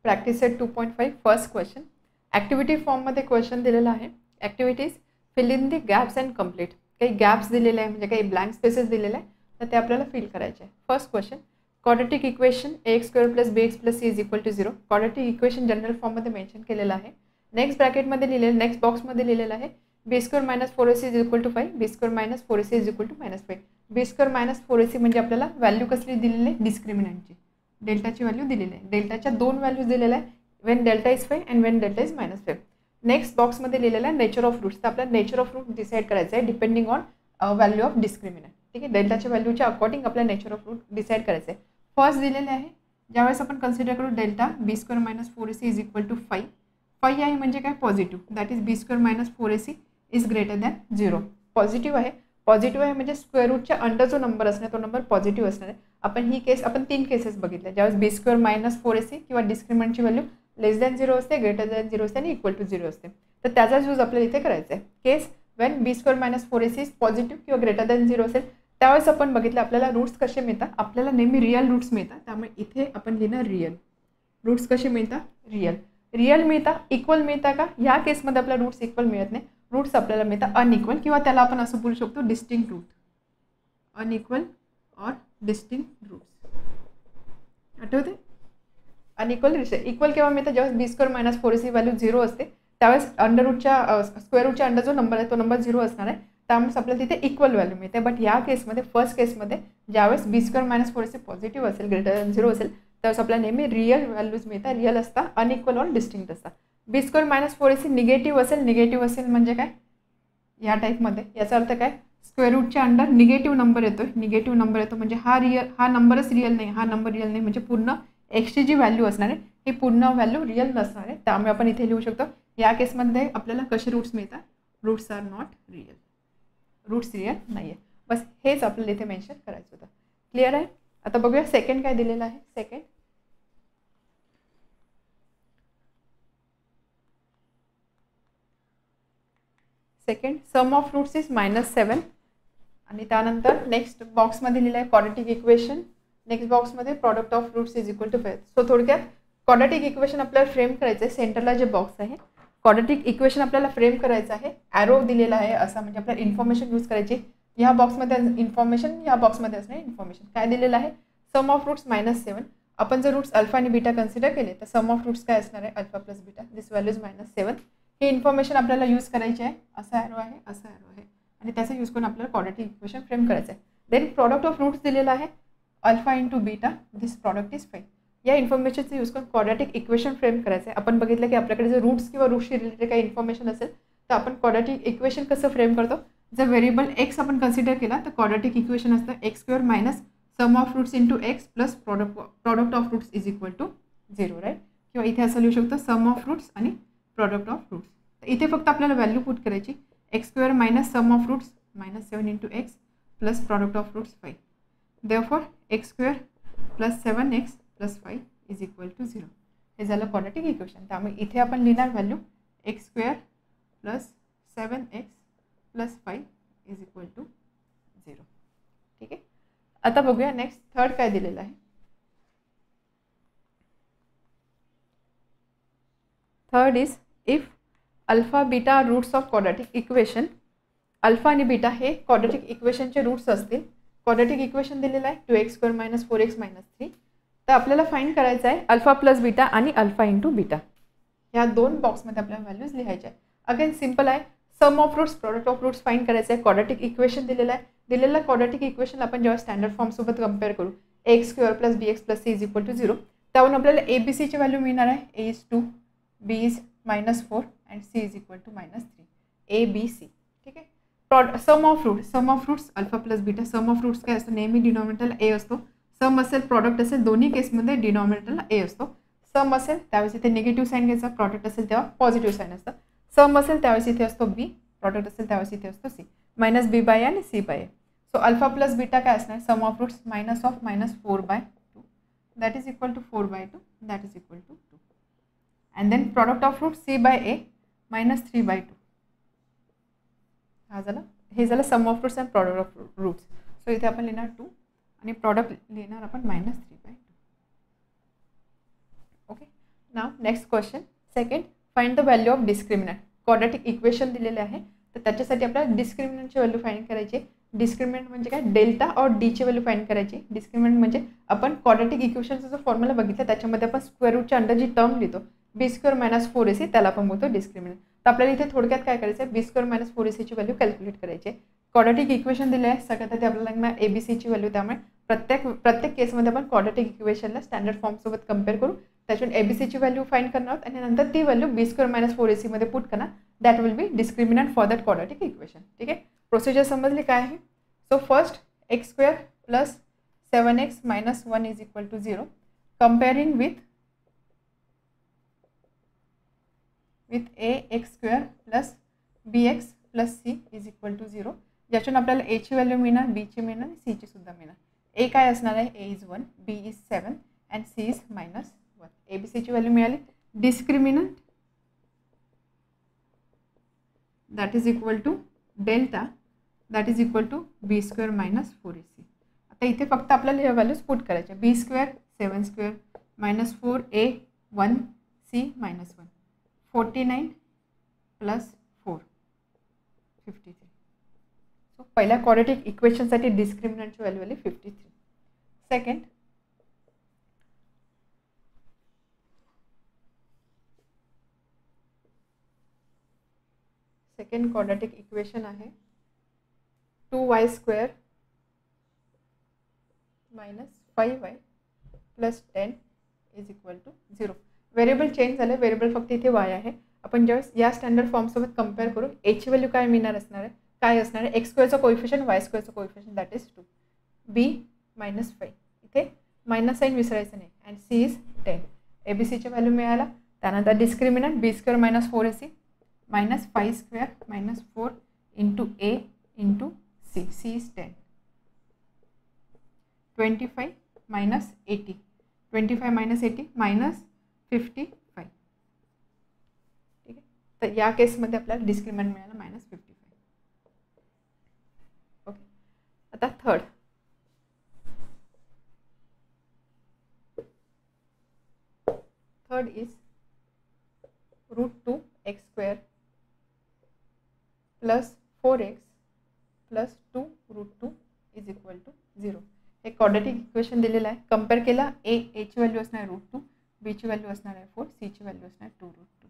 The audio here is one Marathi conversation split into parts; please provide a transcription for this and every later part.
Practice set 2.5 first question. Activity फॉर्ममध्ये क्वेश्चन दिलेला आहे. Activities fill in the gaps and complete. काही गॅप्स दिलेले आहे म्हणजे काही ब्लँक स्पेसेस दिलेले आहे तर ते आपल्याला फिल करायचे आहे. First question, quadratic equation ax² + bx + c = 0. Quadratic equation general फॉर्ममध्ये मेन्शन केलेलं आहे. नेक्स्ट ब्रॅकेटमध्ये लिहिलेलं, नेक्स्ट बॉक्समध्ये लिहिलेलं आहे b² - 4ac = 5, b² - 4ac = -5. b² - 4ac म्हणजे आपल्याला व्हॅल्यू कसली दिलेली आहे, डिस्क्रिमिनंटची डेल्टाची व्हॅल्यू दिलेली आहे. डेल्टाच्या दोन व्हॅल्यूज दिलेल्या आहे, Wien delta is 5 and Wien delta is -5. Next बॉक्समध्ये लिहिलेलं आहे नेचर ऑफ रूट्स. तर आपल्याला नेचर ऑफ रूट डिसाईड करायचं आहे depending on value of discriminant. ठीक आहे, डेल्टाच्या व्हॅल्यूच्या अकॉर्डिंग आपल्याला नेचर ऑफ रूट डिसाईड करायचं आहे. फर्स्ट दिलेले आहे, ज्यावेळेस आपण कन्सिडर करू डेल्टा b² - 4ac = 5. 5 आहे म्हणजे काय, positive, that is b² - 4ac is greater than 0. Positive आहे, पॉझिटिव्ह आहे म्हणजे स्क्वेअर रूटच्या अंडर जो नंबर असणार तो नंबर पॉझिटिव्ह असणार आहे. आपण 3 केसेस बघितल्या, ज्यावेळेस b² - 4ac किंवा डिस्क्रिमिनंटची व्हॅल्यू लेस दॅन 0 असते, ग्रेटर दॅन 0 असते आणि इक्वल टू 0 असते. तर त्याचा यूज आपल्याला इथे करायचा आहे. Case when b² - 4ac is positive किंवा ग्रेटर दॅन 0 असेल त्यावेळेस आपण बघितलं आपल्याला रूट्स कसे मिळतात, आपल्याला नेहमी रिअल रूट्स मिळतात. त्यामुळे इथे आपण लिहिणार रिअल. रूट्स कसे मिळतात, रिअल मिळतात. इक्वल मिळतात का, ह्या केसमध्ये आपल्याला रूट्स इक्वल मिळत नाही. रूट्स आपल्याला मिळतात अनइक्वल किंवा त्याला आपण असं बोलू शकतो distinct root. Unequal or distinct roots. आठवते, अनइक्वल इक्वल केव्हा मिळतं, ज्यावेळेस b² - 4ac व्हॅल्यू 0 असते त्यावेळेस अंडर रूटच्या स्क्वेअर रूटच्या अंडर जो नंबर आहे तो नंबर 0 असणार आहे. त्यामुळे आपल्याला तिथे इक्वल व्हॅल्यू मिळते. बट या केसमध्ये फर्स्ट केसमध्ये ज्यावेळेस b² - 4ac पॉझिटिव्ह असेल, ग्रेटर दॅन 0 असेल त्यावेळेस आपल्याला नेहमी रिअल व्हॅल्यूज मिळतात. रिअल असतात, अनइक्वल ऑर डिस्टिंक्ट असतात. b² - 4ac निगेटिव्ह असेल म्हणजे काय, या टाईपमध्ये याचा अर्थ काय, स्क्वेअर रूटच्या अंडर निगेटिव्ह नंबर येतो म्हणजे हा नंबरच रिअल नाही, हा नंबर रिअल नाही म्हणजे पूर्ण एक्सची जी व्हॅल्यू असणार आहे ही पूर्ण व्हॅल्यू रिअल नसणार आहे. त्यामुळे आपण इथे लिहू शकतो या केसमध्ये आपल्याला कसे रूट्स मिळतात, roots are not real, roots real नाही आहे. बस हेच आपल्याला इथे मेन्शन करायचं होतं. क्लिअर आहे. आता बघूया सेकंड काय दिलेलं आहे. Second sum of roots is -7 आणि त्यानंतर नेक्स्ट बॉक्समध्ये लिहिलं आहे क्वाड्रेटिक इक्वेशन. नेक्स्ट बॉक्समध्ये product of roots is equal to 5. So थोडक्यात क्वाड्रेटिक इक्वेशन आपल्याला फ्रेम करायचं आहे. सेंटरला जे बॉक्स आहे क्वाड्रेटिक इक्वेशन आपल्याला फ्रेम करायचं आहे. ॲरो दिलेला आहे असा म्हणजे आपल्याला इन्फॉर्मेशन यूज करायची. ह्या बॉक्समध्ये इन्फॉर्मेशन, ह्या बॉक्समध्ये असणार इन्फॉर्मेशन. काय दिलेलं आहे, सम ऑफ रूट्स -7. आपण जर रूट्स अल्फा आणि बीटा कन्सिडर केले तर सम ऑफ रूट्स काय असणार आहे, alpha plus beta. This value is -7. He information आपल्याला यूज करायची आहे. असा ॲरो आहे, असा ॲरो आहे आणि त्याचा यूज करून आपल्याला क्वाड्रेटिक इक्वेशन फ्रेम करायचं आहे. देन प्रॉडक्ट ऑफ रूट्स दिलेला आहे alpha into beta. This product is 5. या इन्फॉर्मेशनचा यूज करून क्वाड्रेटिक इक्वेशन फ्रेम करायचं आहे. आपण बघितलं की आपल्याकडे जर रूट्स किंवा रूट्सशी रिलेटेड काही इन्फॉर्मेशन असेल तर आपण क्वाड्रेटिक इक्वेशन कसं फ्रेम करतो, जर व्हेरिएबल एक्स आपण कन्सिडर केला तर क्वाड्रेटिक इक्वेशन असतं x² - sum of roots into x plus product of roots is equal to 0, right. किंवा इथे असं लिहू शकतो सम ऑफ रूट्स आणि प्रॉडक्ट ऑफ रूट्स. तर इथे फक्त आपल्याला व्हॅल्यू पुट करायची, x² - sum of roots -7 into x plus product of roots 5. Therefore x² + 7x + 5 is equal to 0. हे झालं क्वाड्रेटिक इक्वेशन. त्यामुळे इथे आपण लिहिणार value x² + 7x + 5 is equal to 0. ठीक आहे. आता बघूया नेक्स्ट थर्ड काय दिलेलं आहे. Third is if alpha beta roots of quadratic equation. Alpha आणि बीटा हे क्वाड्रेटिक इक्वेशनचे रूट्स असतील. क्वाड्रेटिक इक्वेशन दिलेलं आहे 2x² - 4x - 3. तर आपल्याला फाइंड करायचं आहे अल्फा प्लस बीटा आणि अल्फा इंटू बीटा. ह्या दोन बॉक्समध्ये आपल्याला व्हॅल्यूज लिहायच्या आहे. अगेन सिम्पल आहे. Sum of roots product of roots find करायचं आहे. क्वाड्रेटिक इक्वेशन दिलेलं आहे. दिलेलं क्वाड्रेटिक इक्वेशन आपण जेव्हा स्टँडर्ड फॉर्मसोबत कम्पेअर करू ax² + bx + c is equal to 0 त्यावरून आपल्याला abcची व्हॅल्यू मिळणार आहे. a is 2, b is -4 and c is equal to -3. abc. ठीक आहे. Sum of roots alpha plus beta. Sum of roots काय असतो, नेहमी डिनॉमिनेटरला a असतो. सम असेल प्रॉडक्ट असेल दोन्ही केसमध्ये डिनॉमिनेटरला a असतो. सम असेल त्यावेळेस इथे निगेटिव्ह साईन घ्यायचा, प्रॉडक्ट असेल तेव्हा पॉझिटिव्ह साईन असतं. सम असेल त्यावेळेस इथे असतो b, प्रॉडक्ट असेल त्यावेळेस इथे असतो c. -b/a आणि c/a. So alpha plus beta काय असणार, sum of roots -4/2 that is equal to 4/2 that is equal to 2. And then product of root c/a -3/2. हा झाला, हे झालं sum of roots and product of roots. So इथे आपण लिहिणार 2 आणि प्रॉडक्ट लिहिणार आपण -3/2. Okay. Now next question second, find the value of discriminant. Quadratic equation दिलेले आहे, तर त्याच्यासाठी आपल्याला डिस्क्रिमिनंटची व्हॅल्यू फाइंड करायची. डिस्क्रिमिनंट म्हणजे काय, डेल्टा और डीची व्हॅल्यू फाइंड करायची. डिस्क्रिमिनंट म्हणजे आपण क्वाड्रॅटिक इक्वेशनचा जो फॉर्म्युला बघितला त्याच्यामध्ये आपण स्क्वेअर रूटच्या अंडर जी टर्म लिहितो b² - 4ac, त्याला आपण बोलतो डिस्क्रिमिनंट. तर आपल्याला इथे थोडक्यात काय करायचं आहे, b² - 4ac ची व्हॅल्यू कॅल्क्युलेट करायची आहे. क्वाड्रॅटिक इक्वेशन दिले आहे, सगळ्यात आधी आपल्याला abcची व्हॅल्यू, त्यामुळे प्रत्येक केसमध्ये आपण क्वाड्रॅटिक इक्वेशनला स्टँडर्ड फॉर्मसोबत कम्पेअर करू, त्याच्यातून abcची व्हॅल्यू फाइंड करणार आहोत आणि नंतर ती व्हॅल्यू b² - 4ac मध्ये पुट करणार. That will be discriminant for that quadratic equation. ठीक आहे, प्रोसिजर समजली काय आहे. So first x² + 7x - 1 = 0, comparing with ax² + bx + c = 0, ज्याच्यातून आपल्याला a ची व्हॅल्यू मिळणार, b ची मिळणार, c ची सुद्धा मिळणार. a काय असणार आहे, a is 1, b is 7 and c is -1. abc ची व्हॅल्यू मिळाली. Discriminant that is equal to delta that is equal to b² - 4ac. आता इथे फक्त आपल्याला हे व्हॅल्यूज पुट करायचे. b² 7² - 4a 1 c -1 49 + 4 53. सो पहिल्या क्वाड्रॅटिक इक्वेशनसाठी डिस्क्रिमिनंटची व्हॅल्यू आली 53. सेकंड क्वाड्रॅटिक इक्वेशन आहे 2y² - 5y + 10 = 0. व्हेरिएबल चेंज झाले, व्हेरिएबल फक्त इथे y आहे. आपण ज्यावेळेस या स्टँडर्ड फॉर्मसोबत कम्पेअर करू, a ची व्हॅल्यू काय मिळणार असणार आहे, काय असणार आहे, x² चा कोएफिशियंट y² चा कोएफिशियंट दॅट इज 2, b -5, इथे मायनस साईन विसरायचं नाही, अँड c इज 10. abcची व्हॅल्यू मिळाला. त्यानंतर discriminant b² - 4ac -5² - 4 × a × c, c is 10. 25 - 80, 25 - 80 -55. ठीक आहे, तर या केसमध्ये आपल्याला डिस्क्रिमिनंट मिळाला -55. ओके, आता थर्ड इज √2x² + 4x + 2√2 = 0. हे क्वाड्रॅटिक इक्वेशन दिलेलं आहे. कम्पेअर केला, a ची व्हॅल्यू असणार आहे √2, b ची व्हॅल्यू असणार आहे 4, c ची व्हॅल्यू असणार आहे 2√2.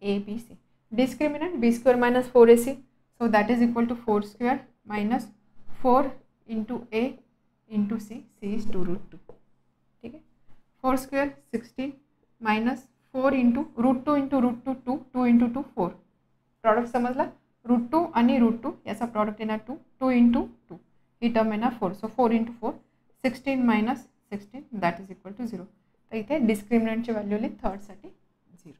a b c. Discriminant b² - 4ac, so that is equal to 4² - 4 × a × c, c is 2√2. ठीक आहे, 4² 16 -4 × √2 × √2 2, 2 × 2 4. प्रॉडक्ट समजला, √2 आणि √2 याचा प्रॉडक्ट येणार 2, 2 × 2, ही टर्म येणार 4. So 4 × 4 16 - 16 that is equal to 0. तर इथे डिस्क्रिमिनंटची व्हॅल्यू आली थर्डसाठी 0.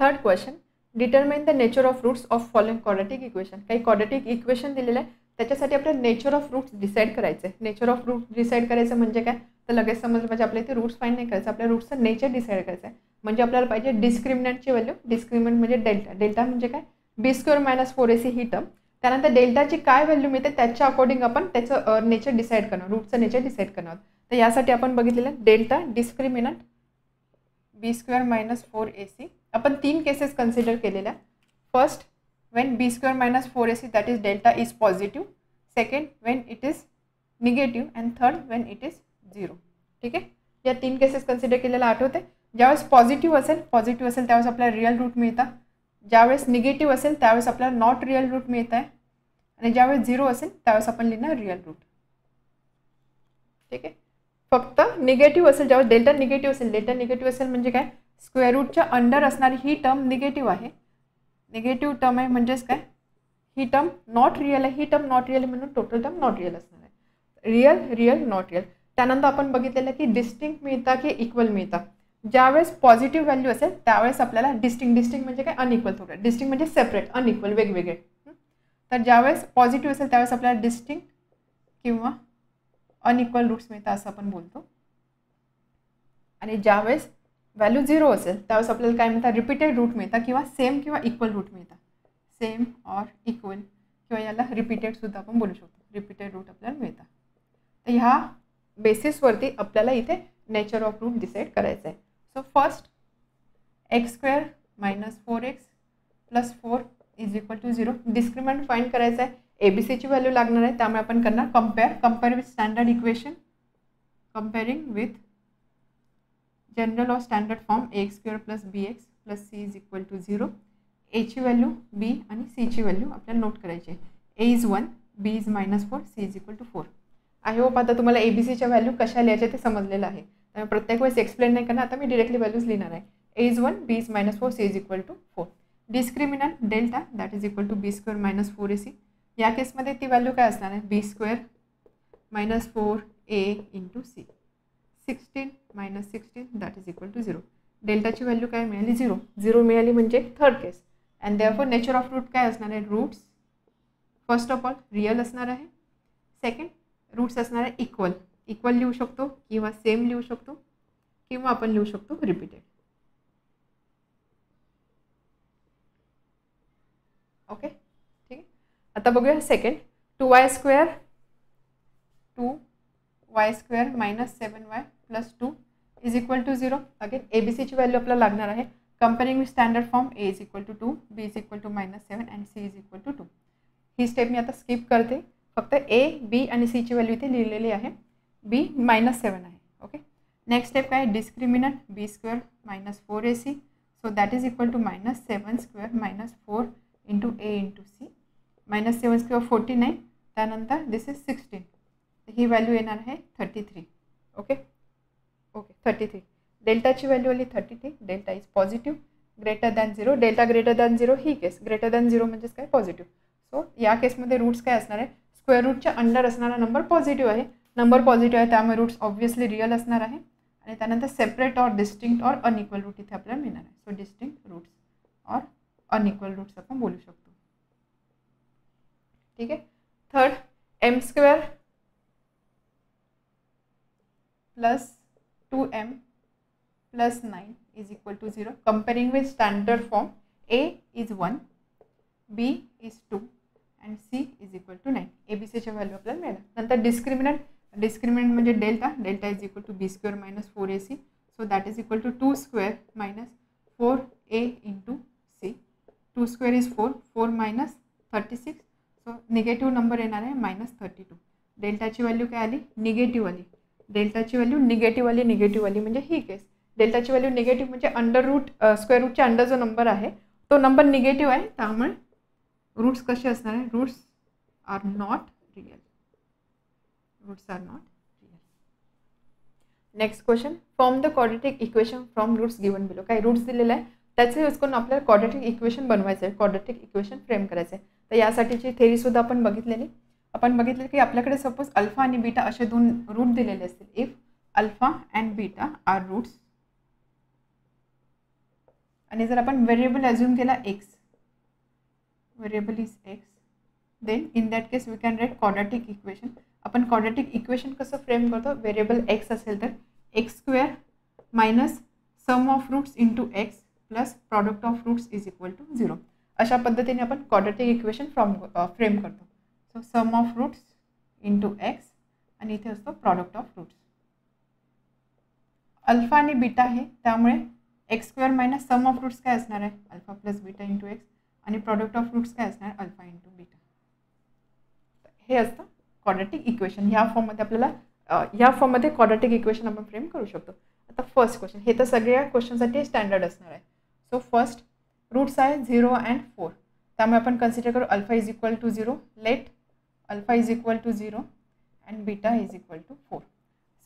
Third question, determine the nature of roots of following quadratic equation. काही क्वाड्रॅटिक इक्वेशन दिलेलं आहे, त्याच्यासाठी आपल्याला नेचर ऑफ रूट्स डिसाईड करायचं आहे. नेचर ऑफ रूट्स डिसाईड करायचं म्हणजे काय, तर लगेच समजलं पाहिजे आपल्या इथे रूट्स फाइंड नाही करायचं, आपल्या रूट्सचं नेचर डिसाईड करायचं आहे. म्हणजे आपल्याला पाहिजे डिस्क्रिमिनंटची व्हॅल्यू. डिस्क्रिमिनंट म्हणजे डेल्टा. डेल्टा म्हणजे काय, b² - 4ac ही टर्म. त्यानंतर डेल्टाची काय व्हॅल्यू मिळते त्याच्या अकॉर्डिंग आपण त्याचं नेचर डिसाईड करणार, रूटचं नेचर डिसाईड करणार. तर यासाठी आपण बघितलेलं डेल्टा डिस्क्रिमिनंट b² - 4ac. आपण 3 केसेस कन्सिडर केलेल्या. First, when b² - 4ac that is delta is positive. Second, when it is negative. And third, when it is 0. ठीक आहे, या 3 केसेस कन्सिडर केलेल्या आठवते. ज्यावेळेस पॉझिटिव्ह असेल त्यावेळेस आपल्याला रिअल रूट मिळतात. ज्यावेळेस निगेटिव्ह असेल त्यावेळेस आपल्याला नॉट रिअल रूट मिळत आहे, आणि ज्यावेळेस 0 असेल त्यावेळेस आपण लिहिणार रिअल रूट. ठीक आहे, फक्त निगेटिव्ह असेल, ज्यावेळेस डेल्टा निगेटिव्ह असेल म्हणजे काय, स्क्वेअर रूटच्या अंडर असणारी ही टर्म निगेटिव्ह आहे. निगेटिव्ह टर्म आहे म्हणजेच काय, ही टर्म नॉट रिअल आहे, ही टर्म नॉट रिअल आहे, म्हणून टोटल टर्म नॉट रिअल असणार आहे. Real not real. त्यानंतर आपण बघितलेलं की डिस्टिंक्ट मिळतात की इक्वल मिळतात. ज्यावेळेस पॉझिटिव्ह व्हॅल्यू असेल त्यावेळेस आपल्याला डिस्टिंक्ट म्हणजे काय, अनइक्वल. थोडं डिस्टिंक्ट म्हणजे सेपरेट, अनइक्वल वेगवेगळे. तर ज्यावेळेस पॉझिटिव्ह असेल त्यावेळेस आपल्याला डिस्टिंक्ट किंवा अनइक्वल रूट्स मिळतात असं आपण बोलतो. आणि ज्यावेळेस व्हॅल्यू 0 असेल त्यावेळेस आपल्याला काय मिळतात, रिपीटेड रूट मिळतात किंवा सेम किंवा इक्वल रूट मिळतात. सेम ऑर इक्वल किंवा याला रिपीटेड सुद्धा आपण बोलू शकतो. रिपीटेड रूट आपल्याला मिळतात. तर ह्या बेसिसवरती आपल्याला इथे नेचर ऑफ रूट डिसाईड करायचं आहे. So first x² minus 4x plus 4 is equal to 0. Discriminant find करायचं आहे. ABCची व्हॅल्यू लागणार आहे, त्यामुळे आपण करणार compare with standard equation, comparing with general of standard form ax² plus bx plus c is equal to 0. एची व्हॅल्यू b आणि cची व्हॅल्यू आपल्याला नोट करायची आहे. a is 1, b is -4, c is equal to 4. I hope आता तुम्हाला ABCच्या व्हॅल्यू कशा लिहायच्या ते समजलेलं आहे. त्यामुळे प्रत्येक वेळेस एक्सप्लेन नाही करणार, आता मी डिरेक्टली व्हॅल्यूज लिहिणार आहे. a is 1, b is -4, c is equal to 4. Discriminant delta that is equal to b² minus 4ac. या केसमध्ये ती व्हॅल्यू काय असणार आहे, b² minus 4a into c. 16 minus 16 that is equal to 0. डेल्टाची व्हॅल्यू काय मिळाली, 0. 0 मिळाली म्हणजे third case. And therefore nature of root काय असणार आहे, roots first of all real असणार आहे. सेकंड रूट्स असणार आहे इक्वल. इक्वल लिहू शकतो किंवा सेम लिहू शकतो किंवा आपण लिहू शकतो रिपीटेड. ओके, ठीक आहे. आता बघूया second. 2y² minus 7y plus 2 is equal to 0. Again ABCची व्हॅल्यू आपल्याला लागणार आहे. Comparing with standard form a is equal to 2, b is equal to -7 and c is equal to 2. ही स्टेप मी आता स्किप करते. फक्त a, b आणि c ची व्हॅल्यू इथे लिहिलेली आहे. b -7 आहे. ओके, नेक्स्ट स्टेप काय, discriminant b² minus 4ac. So that is equal to -7² minus 4 into a into c. -7² 49, त्यानंतर दिस इज 16. ही व्हॅल्यू येणार आहे 33. ओके, 33. डेल्टाची व्हॅल्यू आली 33. Delta is positive, greater than 0. Delta greater than 0 he case. Greater than 0 म्हणजेच काय, पॉझिटिव्ह. सो या केसमध्ये रूट्स काय असणार आहे, स्क्वेअर रूटच्या अंडर असणारा नंबर पॉझिटिव्ह आहे. नंबर पॉझिटिव्ह आहे त्यामुळे रूट्स ऑब्व्हियसली रिअल असणार आहे. आणि त्यानंतर separate or distinct or unequal root इथे आपल्याला मिळणार आहे. So distinct roots or unequal roots आपण बोलू शकतो. ठीक आहे. Third m² plus 2m plus 9 is equal to 0. Comparing with standard form a is 1, b is 2 and c is equal to 9. ABCच्या value आपल्याला मिळाल्या. नंतर डिस्क्रिमिनंट म्हणजे delta is equal to b² minus 4ac. So that is equal to 2² minus 4a into c. 2² is 4, 4 minus 36. So negative number येणार आहे -32. डेल्टाची व्हॅल्यू काय आली, निगेटिव्ह आली. डेल्टाची व्हॅल्यू निगेटिव्ह आली म्हणजे ही केस. डेल्टाची व्हॅल्यू निगेटिव्ह म्हणजे अंडर रूट स्क्वेअर रूटच्या अंडर जो नंबर आहे तो नंबर निगेटिव्ह आहे, त्यामुळे रूट्स कसे असणार आहे, roots are not real. Next question, form the quadratic equation from roots given below. काही रूट्स दिलेले आहे त्याचे यूज करून आपल्याला क्वाड्रेटिक इक्वेशन बनवायचं आहे, क्वाड्रेटिक इक्वेशन फ्रेम करायचं आहे. तर यासाठीची थेरीसुद्धा आपण बघितलेली. आपण बघितलं की आपल्याकडे सपोज अल्फा आणि बीटा असे दोन रूट दिलेले असतील. If alpha and beta are roots, आणि जर आपण व्हेरिएबल अज्युम केला x, variable is x, then in that case we can write quadratic equation. आपण क्वाड्रेटिक इक्वेशन कसं फ्रेम करतो, व्हेरिएबल x असेल तर x² minus sum of roots into x plus product of roots is equal to 0. अशा पद्धतीने आपण क्वाड्रेटिक इक्वेशन फ्रेम करतो. So sum of roots into x आणि इथे असतो प्रॉडक्ट ऑफ रूट्स. अल्फा आणि बीटा आहे त्यामुळे x² minus sum of roots काय असणार आहे, alpha plus beta into x, आणि प्रॉडक्ट ऑफ रूट्स काय असणार, अल्फा इंटू बीटा. हे असतं क्वाड्रेटिक इक्वेशन. ह्या फॉर्ममध्ये क्वाड्रेटिक इक्वेशन आपण फ्रेम करू शकतो. आता फर्स्ट क्वेश्चन, हे तर सगळ्या क्वेश्चनसाठी स्टँडर्ड असणार आहे. सो फर्स्ट रूट्स आहे 0 अँड 4, त्यामुळे आपण कन्सिडर करू alpha is equal to 0. Let alpha is equal to 0 and beta is equal to 4.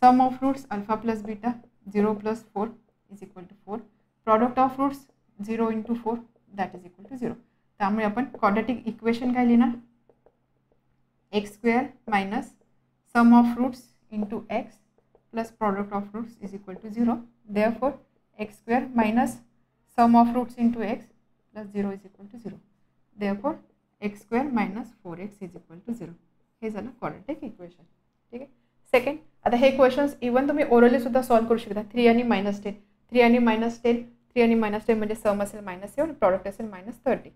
Sum of roots alpha plus beta 0 plus 4 is equal to 4. Product of roots 0 into 4 that is equal to 0. त्यामुळे आपण क्वाड्रेटिक इक्वेशन काय लिहिणार, x² minus sum of roots into x plus product of roots is equal to 0. Therefore x² minus sum of roots into x plus 0 is equal to 0. Therefore x² minus 4x is equal to 0. हे झालं क्वाड्रेटिक इक्वेशन. ठीक आहे. सेकंड, आता हे क्वेश्चन्स इवन तुम्ही ओरली सुद्धा सॉल्व्ह करू शकता. 3 आणि -10, 3 आणि -10, 3 आणि -10 म्हणजे सम असेल -7, प्रॉडक्ट असेल -30.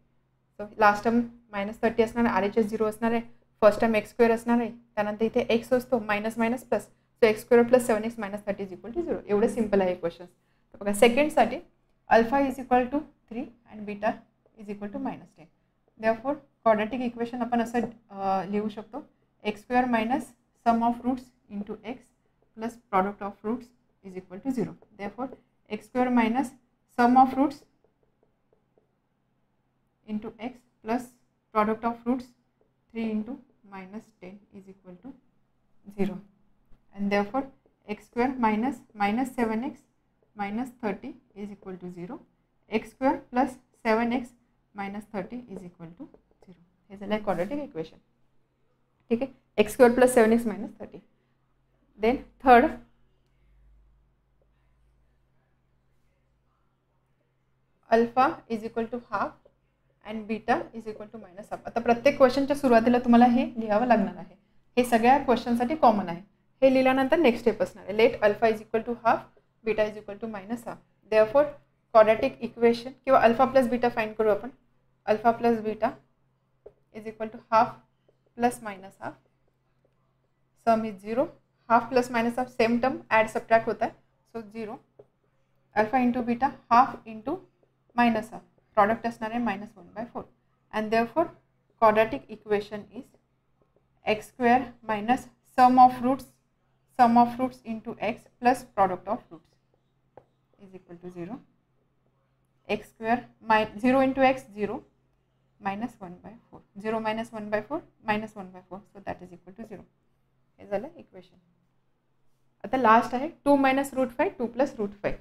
सो लास्ट टर्म -30 असणार आहे, RHS 0 असणार आहे, फर्स्ट टर्म x² असणार आहे, त्यानंतर इथे x असतो minus minus plus. So x square plus 7x minus 30 is equal to 0. एवढे सिम्पल आहे क्वेश्चन. तर बघा सेकंडसाठी alpha is equal to 3 and beta is equal to -10. Therefore quadratic equation आपण असं लिहू शकतो, x square minus sum of roots into x plus product of roots is equal to 0. Therefore x square minus sum of roots into x plus product of roots 3 into -10 is equal to 0, and therefore x square minus 7x minus 30 is equal to 0. x square plus 7x minus 30 is equal to 0. हे झालं आहे क्वाड्रॅटिक इक्वेशन. ठीक आहे, x square plus 7x minus 30. Then third alpha is equal to half and beta is equal to -half. आता प्रत्येक क्वेश्चनच्या सुरुवातीला तुम्हाला हे लिहावं लागणार आहे. हे सगळ्या क्वेश्चनसाठी कॉमन आहे. हे लिहिल्यानंतर नेक्स्ट स्टेप असणार आहे, let alpha is equal to half beta is equal to -half. Therefore quadratic equation किंवा अल्फा प्लस बीटा फाइंड करू आपण. Alpha plus beta is equal to half plus -half. Sum is 0. Half plus -half same term add subtract होता है, so 0. Alpha into beta half into -half, product असणार आहे -1/4. and therefore quadratic equation is x square minus sum of roots into x plus product of roots is equal to 0. x square 0 into x 0 minus 1/4, 0 minus 1/4 minus 1/4, so that is equal to 0. हे झालं इक्वेशन. आता लास्ट आहे 2 minus √5 2 plus √5.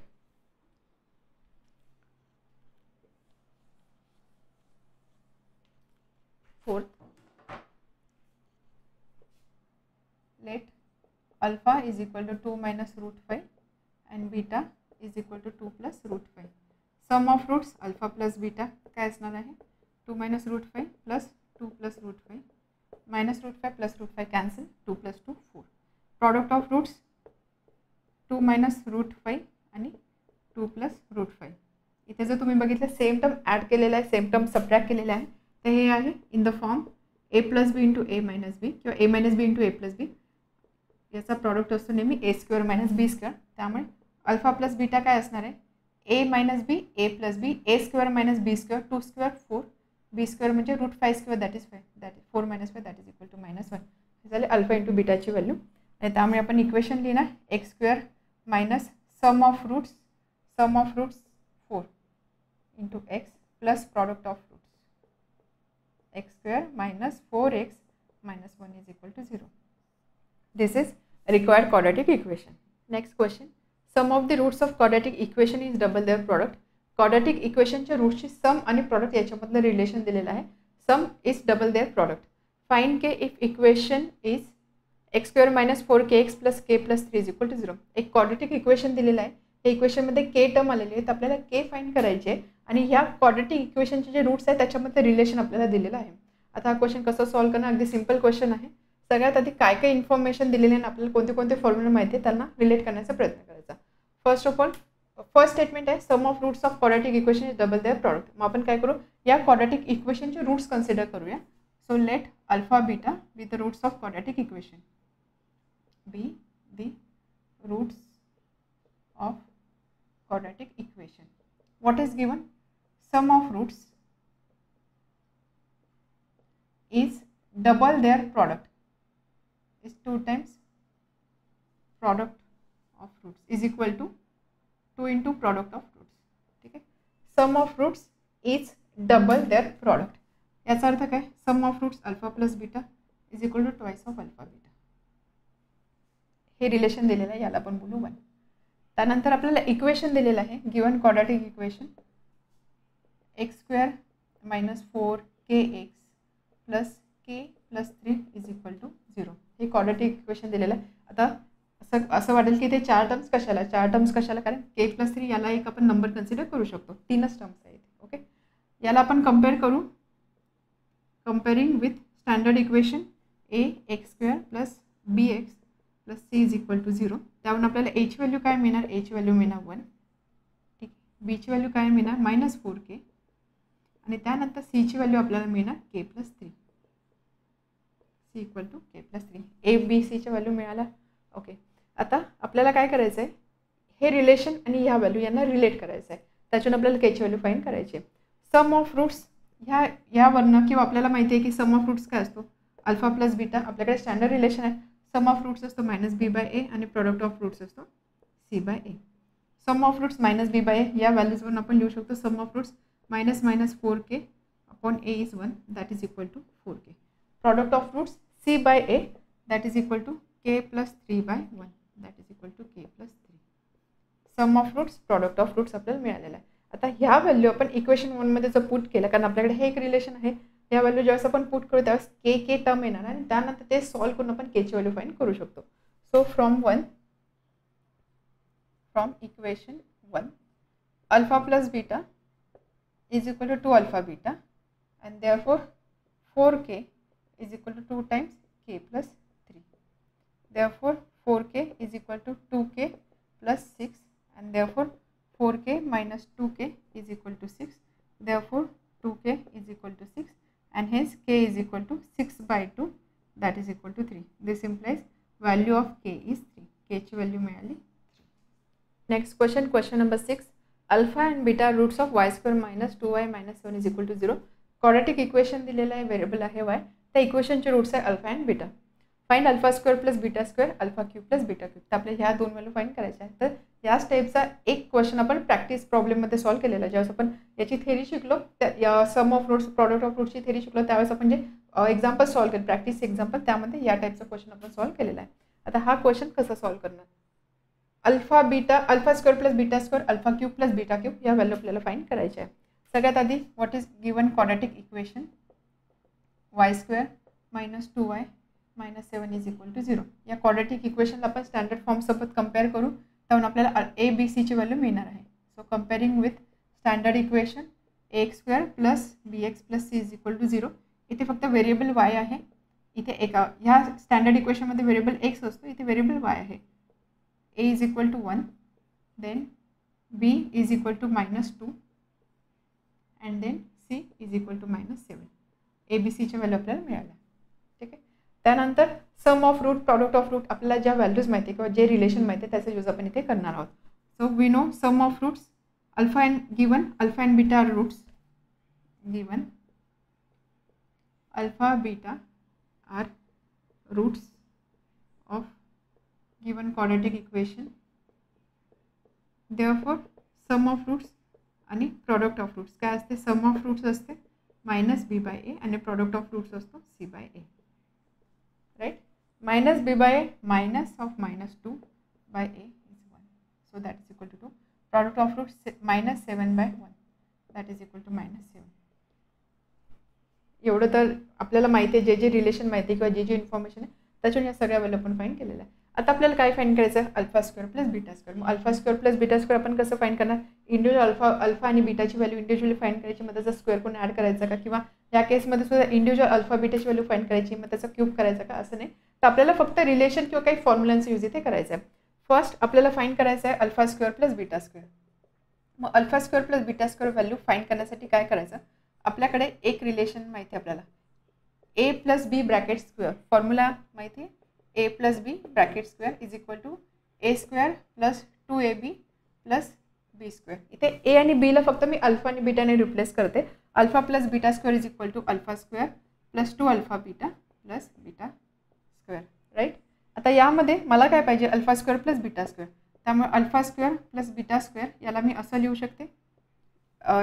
Fourth, let alpha is equal to 2 minus √5 and beta is equal to 2 plus √5. Sum of roots alpha plus beta काय असणार आहे, 2 minus √5 plus 2 plus √5 minus √5 plus √5 cancel, 2 plus 2 4. Product of roots 2 minus √5 आणि 2 plus √5. इथे जर तुम्ही बघितलं सेम टर्म ॲड केलेला आहे, सेम टर्म सबट्रॅक्ट केलेला आहे. तर हे आहे in the form a plus B into a minus B किंवा a minus B into a plus B. याचा प्रॉडक्ट असतो नेहमी a square minus B square. त्यामुळे अल्फा प्लस बीटा काय असणार आहे, a minus B a plus B a square minus B square 2 square 4 B square म्हणजे √5 square that is 5, that is 4 minus 5 that is equal to -1. हे झाले अल्फा इंटू बीटाची व्हॅल्यू. आणि त्यामुळे आपण इक्वेशन लिहिणार x square minus sum of roots 4 into x plus product of x square minus 4x minus 1 is equal to 0. This is required quadratic equation. Next question. Sum of the roots of quadratic equation is double their product. Quadratic equation च्या रूट्सची सम आणि प्रॉडक्ट याच्यामधलं रिलेशन दिलेलं आहे. Sum is double their product. Find k if equation is x square minus 4kx plus k plus 3 is equal to 0. एक क्वाड्रॅटिक इक्वेशन दिलेलं आहे. या इक्वेशनमध्ये के टर्म आलेली आहे, तर आपल्याला के फाइंड करायचे आहे आणि ह्या क्वाड्रॅटिक इक्वेशनचे जे रूट्स आहेत त्याच्यामध्ये रिलेशन आपल्याला दिलेलं आहे. आता हा क्वेश्चन कसं सॉल्व्ह करणं, अगदी सिंपल क्वेश्चन आहे. सगळ्यात आधी काय काय इन्फॉर्मेशन दिलेली आहे आपल्याला कोणते कोणते फॉर्म्युला माहिती आहे त्यांना रिलेट करण्याचा प्रयत्न करायचा. First of all first statement आहे sum of roots of quadratic equation is double their product. मग आपण काय करू, या क्वाड्रॅटिक इक्वेशनचे रूट्स कन्सिडर करूया. So let alpha beta with the roots of quadratic equation be the roots of quadratic equation. What is given? Sum of roots is double their product, is 2 times product of roots is equal to 2 into product of roots. ठीक है, sum of roots is double their product. याचा अर्थ काय, sum of roots alpha plus beta is equal to twice of alpha beta. हे रिलेशन दिलेलं आहे, याला आपण बोलू 1. त्यानंतर आपल्याला इक्वेशन दिलेलं आहे given quadratic equation x square minus 4kx plus k plus 3 is equal to 0. हे क्वाड्रॅटिक इक्वेशन दिलेलं आहे. आता असं वाटेल की ते 4 टर्म्स कशाला, कारण k प्लस 3 याला एक आपण नंबर कन्सिडर करू शकतो. 3च टर्म्स आहेत. ओके, याला आपण कम्पेअर करू. Comparing with standard equation ax square plus bx plus c is equal to 0. त्यावरून आपल्याला h व्हॅल्यू काय मिळणार, h व्हॅल्यू मिळणार 1. ठीक, b ची व्हॅल्यू काय मिळणार -4k आणि त्यानंतर c ची व्हॅल्यू आपल्याला मिळणार k plus 3. c equal to k plus 3 a b c च्या व्हॅल्यू मिळाला. ओके, आता आपल्याला काय करायचं आहे, हे रिलेशन आणि ह्या व्हॅल्यू यांना रिलेट करायचं आहे. त्याच्यातून आपल्याला केची व्हॅल्यू फाईंड करायची आहे. सम ऑफ रूट्स ह्यावरनं किंवा आपल्याला माहिती आहे की सम ऑफ रूट्स काय असतो, अल्फा प्लस बीटा. आपल्याकडे स्टँडर्ड रिलेशन आहे. सम ऑफ रूट्स असतो -b/a आणि प्रोडक्ट ऑफ रूट्स असतो c/a. Some of roots -b/a या व्हॅल्यूजवरून आपण लिहू शकतो sum of roots -4k upon a is 1 that is equal to 4k. Product of roots c/a that is equal to k plus 3/1 that is equal to k plus 3. Sum of roots product of roots आपल्याला मिळालेला आहे. आता ह्या व्हॅल्यू आपण इक्वेशन 1 मध्ये जर पुट केलं, कारण आपल्याकडे हे एक रिलेशन आहे, ह्या व्हॅल्यू ज्यावेळेस आपण पुट करू त्यावेळेस के टर्म येणार आणि त्यानंतर ते सॉल्व्ह करून आपण केची व्हॅल्यू फाईंड करू शकतो. So from equation 1 alpha plus beta is equal to 2 alpha beta and therefore 4k is equal to 2 times k plus 3. Therefore 4k is equal to 2k plus 6 and therefore 4k minus 2k is equal to 6. Therefore 2k is equal to 6 and hence k is equal to 6/2 that is equal to 3. This implies value of k is 3. k ची value मिळाली 3. Next question, question number 6. Alpha and beta roots of y square minus 2y minus 7 is equal to 0. Quadratic equation दिलेलं आहे, व्हेरिएबल आहे y. त्या इक्वेशनचे रूट्स आहे alpha and beta. Find alpha square plus beta square alpha cube plus beta cube. तर आपल्या ह्या दोन व्हॅल्यू फाइंड करायच्या आहेत. तर याच टाईपचा एक क्वेश्चन आपण प्रॅक्टिस प्रॉब्लेममध्ये सॉल्व्ह केलेला आहे. ज्यावेळेस आपण याची थेरी शिकलो, त्या sum of roots product of रूट्सची थेरी शिकलो, त्यावेळेस आपण जे एक्झाम्पल सॉल्व्ह केले, प्रॅक्टिस एक्झाम्पल, त्यामध्ये या टाईपचा क्वेश्चन आपण सॉल्व्ह केलेला आहे. आता हा क्वेश्चन कसा सॉल्व्ह करणार, alpha square plus beta square alpha cube plus beta cube या व्हॅल्यू आपल्याला फाइंड करायच्या आहे. सगळ्यात आधी what is given quadratic equation y square minus 2y minus 7 is equal to 0. या क्वाड्रॅटिक इक्वेशनला आपण स्टँडर्ड फॉर्मसोबत कम्पेअर करू, त्यामुळे आपल्याला ए बी सीची व्हॅल्यू मिळणार आहे. So comparing with standard equation x square plus B x plus C is equal to 0. इथे फक्त व्हेरिएबल वाय आहे. इथे ह्या स्टँडर्ड इक्वेशनमध्ये व्हेरिएबल एक्स असतो, इथे व्हेरिएबल वाय आहे. A is equal to 1, then B is equal to -2 and then C is equal to -7. A B सीच्या व्हॅल्यू आपल्याला मिळाल्या. ठीक आहे. त्यानंतर sum of root product of root, आपल्याला ज्या व्हॅल्यूज माहिती आहे किंवा जे रिलेशन माहिती आहे त्याचा यूज आपण इथे करणार आहोत. So we know sum of roots alpha and beta are roots given alpha beta are roots of given quadratic equation. Therefore sum of roots आणि प्रोडक्ट ऑफ रूट्स काय असते, सम ऑफ रूट्स असते -b/a आणि प्रोडक्ट ऑफ रूट्स असतो c/a. Right. -b/a minus of -2/a is 1. So that is equal to 2. Product of roots -7/1 that is equal to -7. एवढं तर आपल्याला माहिती आहे, जे रिलेशन माहिती आहे किंवा जे इन्फॉर्मेशन आहे त्याच्यावर या सगळ्या व्हॅल्यू आपण फाईंड केलेलं आहे. आता आपल्याला काय फाईंड करायचं आहे, alpha square plus beta square. मग alpha square plus beta square आपण कसं फाईंड करणार, इंडिव्हिज्युअल अल्फा आणि बीटाची व्हॅल्यू इंडिव्हिज्युअली फाईंड करायची, मग त्याचा स्क्वेअर कोण ॲड करायचा का, किंवा या केसमध्ये सुद्धा इंडिव्हिज्युअल अल्फा बीटाची व्हॅल्यू फाईंड करायची मग त्याचा क्यूब करायचा का, असं नाही. तर आपल्याला फक्त रिलेशन किंवा काही फॉर्म्युलांचा यूज इथे करायचा आहे. फर्स्ट आपल्याला फाईंड करायचं आहे alpha square plus beta square. मग alpha square plus beta square value find करण्यासाठी काय करायचं, आपल्याकडे एक रिलेशन माहिती आहे आपल्याला, A plus B bracket square. Formula माहिती आहे, a plus b bracket square is equal to a square plus 2ab plus b square. इथे a आणि b ला फक्त मी अल्फा आणि बीटाने रिप्लेस करते. Alpha plus beta square is equal to alpha square plus 2 alpha beta plus beta square. Right. आता यामध्ये मला काय पाहिजे, alpha square plus beta square. त्यामुळे alpha square plus beta square याला मी असं लिहू शकते,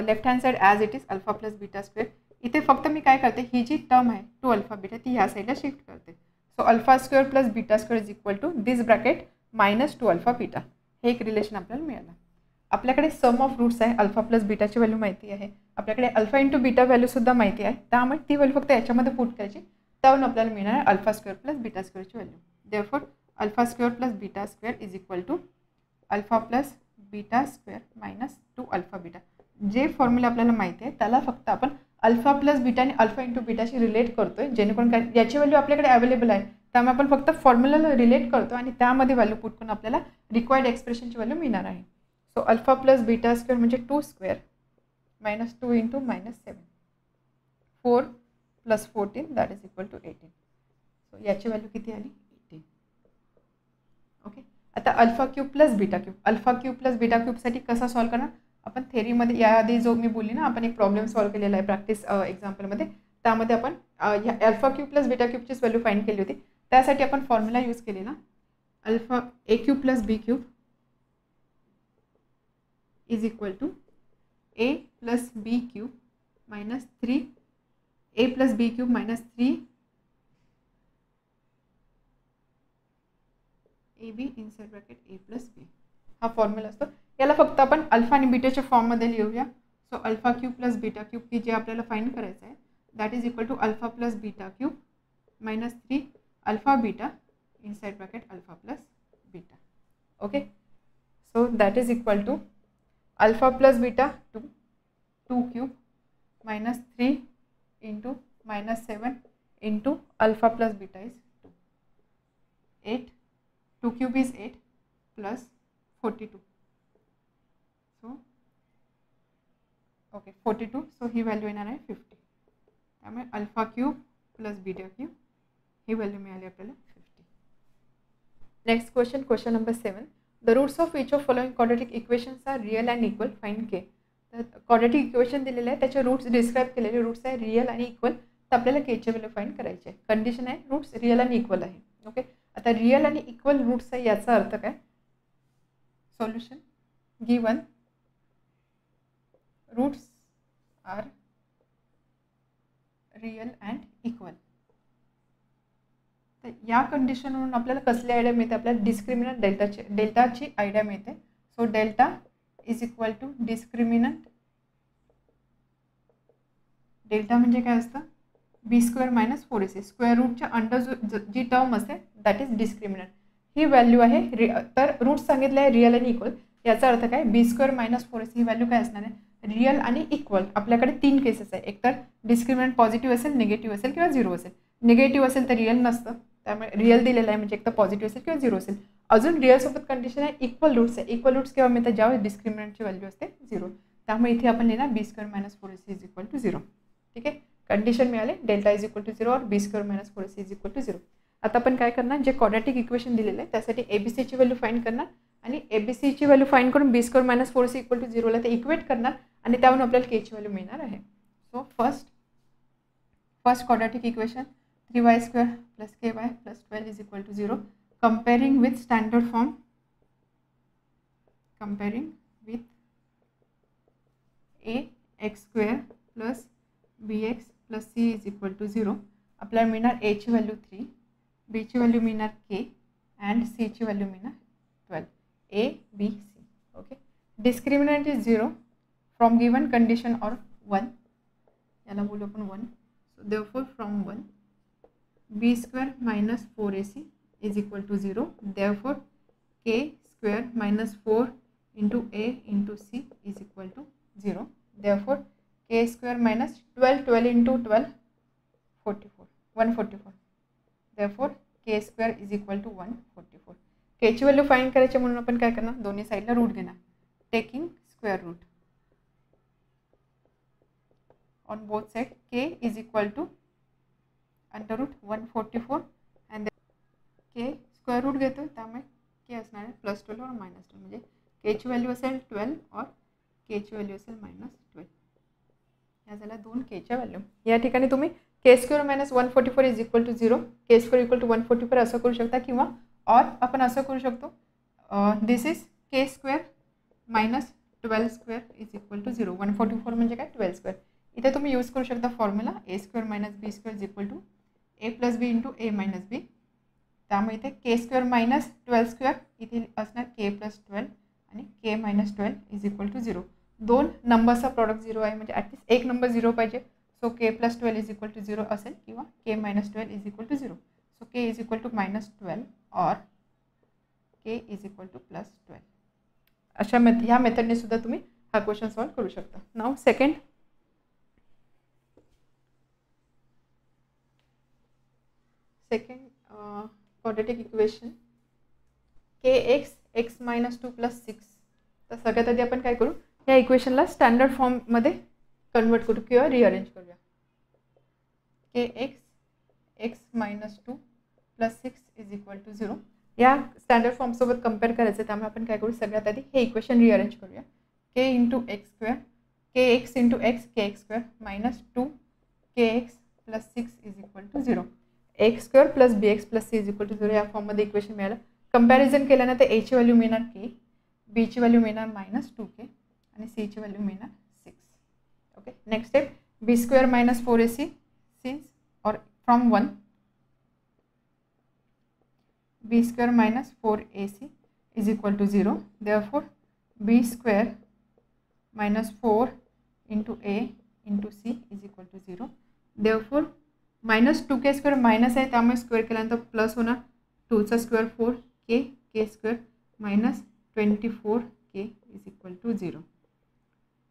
left hand side as it is alpha plus beta square. इथे फक्त मी काय करते, ही जी टर्म आहे 2 अल्फा बीटा ती ह्या साईडला शिफ्ट करते. So alpha square plus beta square is equal to this bracket -2 alpha beta. हे एक रिलेशन आपल्याला मिळालं. आपल्याकडे सम ऑफ रूट्स आहे, अल्फा प्लस बीटाची व्हॅल्यू माहिती आहे, आपल्याकडे अल्फा इंटू बीटा व्हॅल्यूसुद्धा माहिती आहे, त्यामुळे ती व्हॅल्यू फक्त याच्यामध्ये पुट करायची, त्यावरून आपल्याला मिळणार आहे अल्फा स्क्वेअर प्लस बीटा स्क्वेअरची value. Therefore alpha square plus beta square is equal to alpha plus beta square -2 alpha beta. जे फॉर्म्युला आपल्याला माहिती आहे त्याला फक्त आपण अल्फा प्लस बीटा आणि अल्फा इंटू बीटाशी रिलेट करतोय, जेणेकरून काय याची व्हॅल्यू आपल्याकडे अवेलेबल आहे, त्यामुळे आपण फक्त फॉर्म्युलाला रिलेट करतो आणि त्यामध्ये व्हॅल्यू पुट करून आपल्याला रिक्वायर्ड एक्सप्रेशनची व्हॅल्यू मिळणार आहे. So alpha plus beta square म्हणजे 2 square -2 into -7, 4 plus 14 that is equal to 18. So याची व्हॅल्यू किती आली, 18. ओके. आता alpha cube plus beta cube, alpha cube plus beta क्यूबसाठी कसा सॉल्व करणार आपण थेरीमध्ये याआधी जो मी बोलली ना आपण एक प्रॉब्लेम सॉल्व केलेला आहे प्रॅक्टिस एक्झाम्पलमध्ये, त्यामध्ये आपण अल्फा क्यूब प्लस बीटा क्यूबचीच व्हॅल्यू फाइंड केली होती. त्यासाठी आपण फॉर्म्युला यूज केलेला alpha A cube plus B cube is equal to A plus B cube minus 3 A plus B cube minus 3 A B inside bracket A plus B. हा फॉर्म्युला असतो. याला फक्त आपण अल्फा आणि बीटाच्या फॉर्ममध्ये लिहूया. So alpha cube plus beta cube की जे आपल्याला फाइंड करायचं आहे that is equal to alpha plus beta cube minus 3 alpha beta inside bracket alpha plus beta. Okay, so that is equal to alpha plus beta 2 cube minus 3 into minus 7 into alpha plus beta is 2, 8, 2 cube is 8 plus 42. So okay 42, so ही व्हॅल्यू येणार आहे 50. त्यामुळे alpha cube plus beta cube ही व्हॅल्यू मिळाली आपल्याला 50. Next question, question number 7. The roots of each of following quadratic equations are real and equal, find K. तर क्वाड्रेटिक इक्वेशन दिलेलं आहे, त्याचे रूट्स डिस्क्राईब केलेले, रूट्स आहे रिअल आणि इक्वल, तर आपल्याला केचे व्हॅल्यू फाइंड करायचे आहे. कंडिशन आहे रूट्स रिअल आणि इक्वल आहे. ओके, आता रिअल आणि इक्वल रूट्स आहे याचा अर्थ काय. Solution given roots are real and equal. तर या कंडिशनवरून आपल्याला कसली आयडिया मिळते, आपल्याला डिस्क्रिमिनंट डेल्टाची आयडिया मिळते. So delta is equal to discriminant. Delta म्हणजे काय असतं B square minus 4ac, square रूटच्या अंडर जी टर्म असते दॅट इज डिस्क्रिमिनंट. ही व्हॅल्यू आहे. तर रूट सांगितलं आहे रिअल आणि इक्वल, याचा अर्थ काय बी स्क्वेअर मायनस 4ac ही व्हॅल्यू काय असणार आहे रिअल आणि इक्वल. आपल्याकडे 3 केसेस आहे, एकतर डिस्क्रिमिनंट पॉझिटिव्ह असेल, निगेटिव्ह असेल किंवा 0 असेल. निगेटिव्ह असेल तर रिअल नसतं, त्यामुळे रिअल दिलेलं आहे म्हणजे एक तर पॉझिटिव्ह असेल किंवा 0 असेल. अजून रिअल सोबत कंडिशन आहे इक्वल रूट्स आहे. इक्वल रूट्स केव्हा मिळतात ज्यावेळेस डिस्क्रिमिनंटची व्हॅल्यू असते 0. त्यामुळे इथे आपण लिहिणार B square minus 4ac is equal to 0. ठीक आहे, कंडिशन मिळाले delta is equal to 0 or B square minus 4ac is equal to 0. आता आपण काय करणार, जे क्वाड्रॅटिक इक्वेशन दिलेलं आहे त्यासाठी एबीसीची व्हॅल्यू फाइंड करणार आणि एबीसीची व्हॅल्यू फाइंड करून B square minus 4ac equal to 0ला ते इक्वेट करणार आणि त्यावरून आपल्याला केची व्हॅल्यू मिळणार आहे. So first quadratic equation 3y square plus ky plus 12 is equal to 0. Comparing with standard form, comparing with ax square plus bx plus c is equal to 0. आपल्याला मिळणार a ची व्हॅल्यू 3, b ची व्हॅल्यू मिळणार k अँड c ची व्हॅल्यू मिळणार 12. a b c. Okay, discriminant is 0 from given condition or 1. याला बोलू आपण 1. So therefore from 1 b square minus 4ac is equal to 0. Therefore k square minus 4 into a into c is equal to 0. Therefore k square minus 12 into 12 44 144. Therefore k square is equal to 144. k ची व्हॅल्यू फाइंड करायची म्हणून आपण काय करणार, दोन्ही साईडला रूट घेणार, taking square root on both side. k is equal to under root 144 and k square root घेतो त्यामुळे k असणार आहे प्लस 12 और मायनस 12, म्हणजे k ची व्हॅल्यू असेल 12 और k ची व्हॅल्यू असेल मायनस 12. या झाल्या 2 k च्या व्हॅल्यू. या ठिकाणी तुम्ही k square minus 144 is equal to 0, k square equal to 144 असं करू शकता किंवा और आपण असं करू शकतो this is k square minus 12 square is equal to 0. 144 म्हणजे काय 12 स्क्वेअर. इथे तुम्ही यूज करू शकता formula a square minus b square is equal to a plus B into a minus B. त्यामुळे इथे k स्क्वेअर मायनस 12 स्क्वेअर इथे असणार k प्लस 12 आणि k minus 12 is equal to 0. 2 नंबरचा प्रॉडक्ट 0 आहे म्हणजे ॲटलीस्ट एक नंबर 0 पाहिजे. So k plus 12 is equal to 0 असेल किंवा k minus 12 is equal to 0. So k is equal to minus 12 और k is equal to plus 12. अशा ह्या मेथडने सुद्धा तुम्ही हा क्वेश्चन सॉल्व करू शकता. Now second quadratic equation kx x minus 2 plus 6. तर सगळ्यात आधी आपण काय करू, या इक्वेशनला स्टँडर्ड फॉर्ममध्ये कन्वर्ट करू किंवा रिअरेंज करूया. kx x minus 2 plus 6 is equal to 0. या स्टँडर्ड फॉर्मसोबत कम्पेअर करायचं, त्यामुळे आपण काय करू, सगळ्यात आधी हे इक्वेशन रिअरेंज करूया. K into X square, K X into X, K X square minus 2 K X plus 6 is equal to 0. X square plus B x plus C is equal to 0 या फॉर्ममध्ये इक्वेशन मिळालं. कंपॅरिझन केल्यानंतर एची व्हॅल्यू मिळणार के, बीची व्हॅल्यू मिळणार मायनस 2k आणि सीची व्हॅल्यू मिळणार 6. ओके, नेक्स्ट स्टेप, बी स्क्वेअर मायनस 4ac सिन्स और from 1 b square minus 4ac is equal to 0. Therefore, b square minus 4 into a into c is equal to 0. Therefore, minus 2k square minus आहे, त्यामुळे स्क्वेअर केल्यानंतर प्लस होणार 2चा square 4k, k square minus 24k is equal to 0.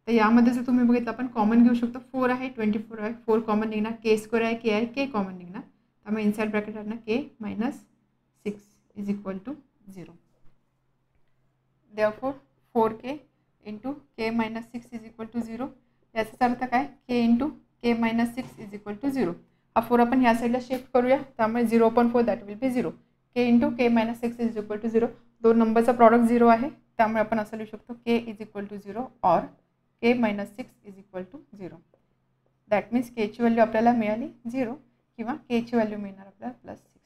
तर यामध्ये जर तुम्ही बघितलं आपण कॉमन घेऊ शकतो. 4 आहे, 24 आहे, 4 कॉमन निघणार, के स्क्वेअर आहे, के आहे, के कॉमन निघणार, त्यामुळे इनसाइड ब्रॅकेट राहणार के minus 6 is equal to 0. Therefore 4k into k minus 6 is equal to 0. याचा अर्थ काय, k into k minus 6 is equal to 0. हा 4 आपण ह्या साईडला शिफ्ट करूया, त्यामुळे 0.4 that will be 0. k into k minus 6 is equal to 0. दोन नंबरचा प्रॉडक्ट 0 आहे, त्यामुळे आपण असं लिहू शकतो k is equal to 0 or k minus 6 is equal to 0. That means k ची व्हॅल्यू आपल्याला मिळाली 0 किंवा k ची व्हॅल्यू मिळणार आपल्याला प्लस 6.